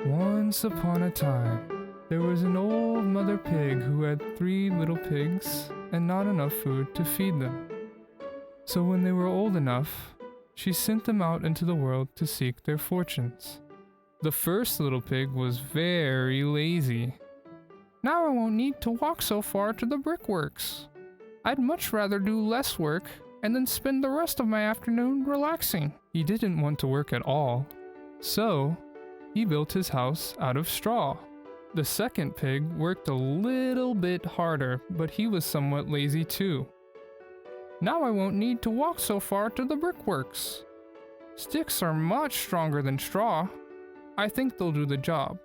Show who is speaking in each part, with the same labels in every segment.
Speaker 1: Once upon a time, there was an old mother pig who had 3 little pigs and not enough food to feed them. So when they were old enough, she sent them out into the world to seek their fortunes. The first little pig was very lazy. "Now I won't need to walk so far to the brickworks. I'd much rather do less work and then spend the rest of my afternoon relaxing." He didn't want to work at all, so he built his house out of straw. The second pig worked a little bit harder, but he was somewhat lazy too. "Now I won't need to walk so far to the brickworks. Sticks are much stronger than straw. I think they'll do the job.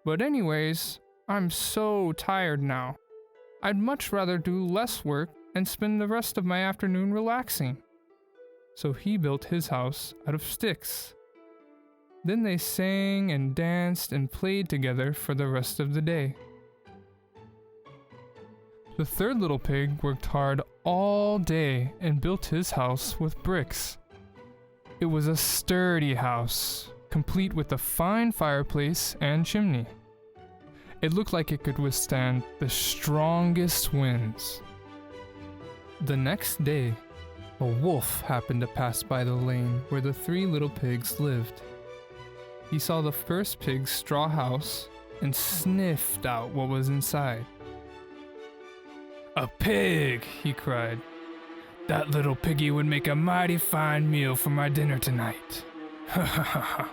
Speaker 1: But anyways, I'm so tired now. I'd much rather do less work and spend the rest of my afternoon relaxing." So he built his house out of sticks. Then they sang and danced and played together for the rest of the day. The third little pig worked hard all day and built his house with bricks. It was a sturdy house, complete with a fine fireplace and chimney. It looked like it could withstand the strongest winds. The next day, a wolf happened to pass by the lane where the 3 little pigs lived. He saw the first pig's straw house and sniffed out what was inside. "A pig!" he cried. "That little piggy would make a mighty fine meal for my dinner tonight." Ha ha ha ha.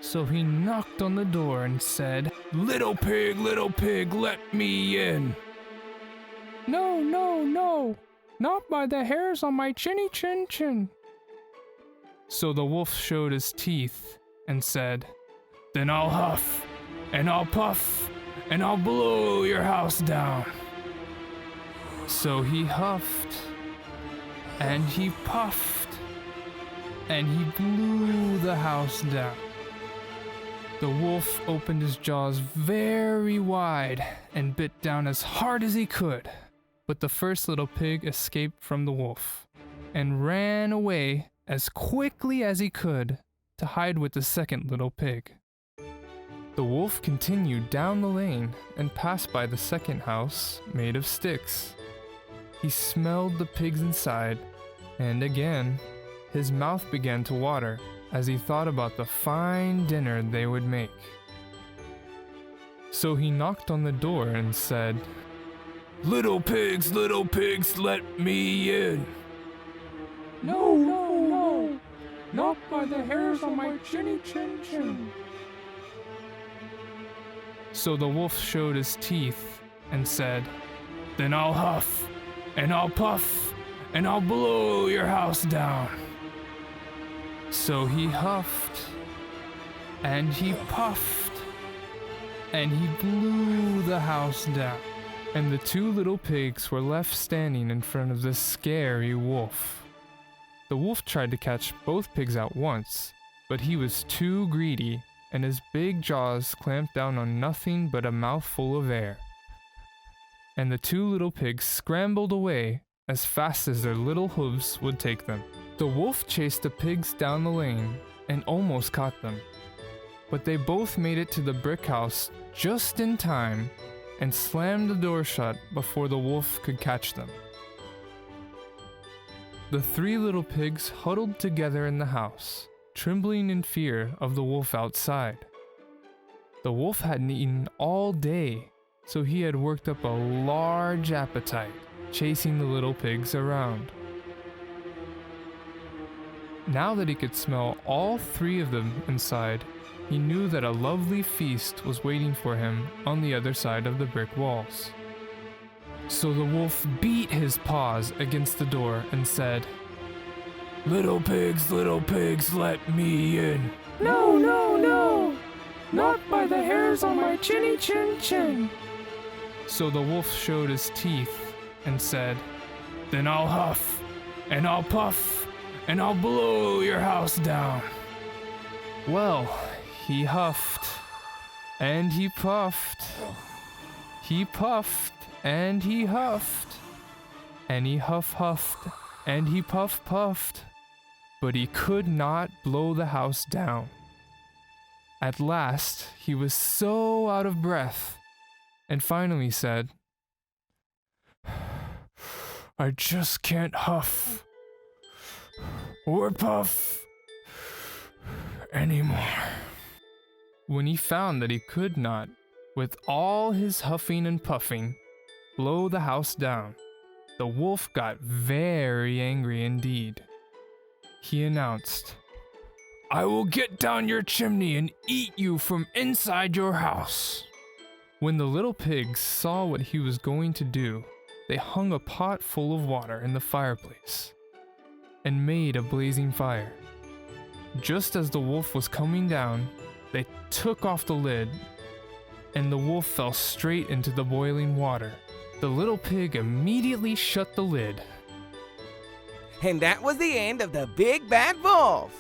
Speaker 1: So he knocked on the door and said, little pig, let me in." "No, no, no, not by the hairs on my chinny chin chin." So the wolf showed his teeth and said, "Then I'll huff, and I'll puff, and I'll blow your house down." So he huffed, and he puffed, and he blew the house down. The wolf opened his jaws very wide and bit down as hard as he could. But the first little pig escaped from the wolf and ran away as quickly as he could to hide with the second little pig. The wolf continued down the lane and passed by the second house made of sticks. He smelled the pigs inside, and again, his mouth began to water as he thought about the fine dinner they would make. So he knocked on the door and said, little pigs, let me in."
Speaker 2: "No, no, no, not by the hairs on my chinny chin chin."
Speaker 1: So the wolf showed his teeth and said, "Then I'll huff, and I'll puff, and I'll blow your house down." So he huffed, and he puffed, and he blew the house down. And the 2 little pigs were left standing in front of the scary wolf. The wolf tried to catch both pigs at once, but he was too greedy, and his big jaws clamped down on nothing but a mouthful of air. And the 2 little pigs scrambled away as fast as their little hooves would take them. The wolf chased the pigs down the lane and almost caught them, but they both made it to the brick house just in time and slammed the door shut before the wolf could catch them. The 3 little pigs huddled together in the house, trembling in fear of the wolf outside. The wolf hadn't eaten all day, so he had worked up a large appetite, chasing the little pigs around. Now that he could smell all 3 of them inside, he knew that a lovely feast was waiting for him on the other side of the brick walls. So the wolf beat his paws against the door and said, little pigs, let me in."
Speaker 2: "No, no, no, not by the hairs on my chinny chin chin."
Speaker 1: So the wolf showed his teeth and said, "Then I'll huff, and I'll puff, and I'll blow your house down." Well, he huffed, and he puffed. He puffed, and he huffed, and he huffed, and he puffed, but he could not blow the house down. At last, he was so out of breath, and finally said, I just can't huff or puff anymore. When he found that he could not, with all his huffing and puffing, blow the house down, the wolf got very angry indeed. He announced, I will get down your chimney and eat you from inside your house. When the little pigs saw what he was going to do, they hung a pot full of water in the fireplace and made a blazing fire. Just as the wolf was coming down, they took off the lid, and the wolf fell straight into the boiling water. The little pig immediately shut the lid.
Speaker 3: And that was the end of the Big Bad Wolf.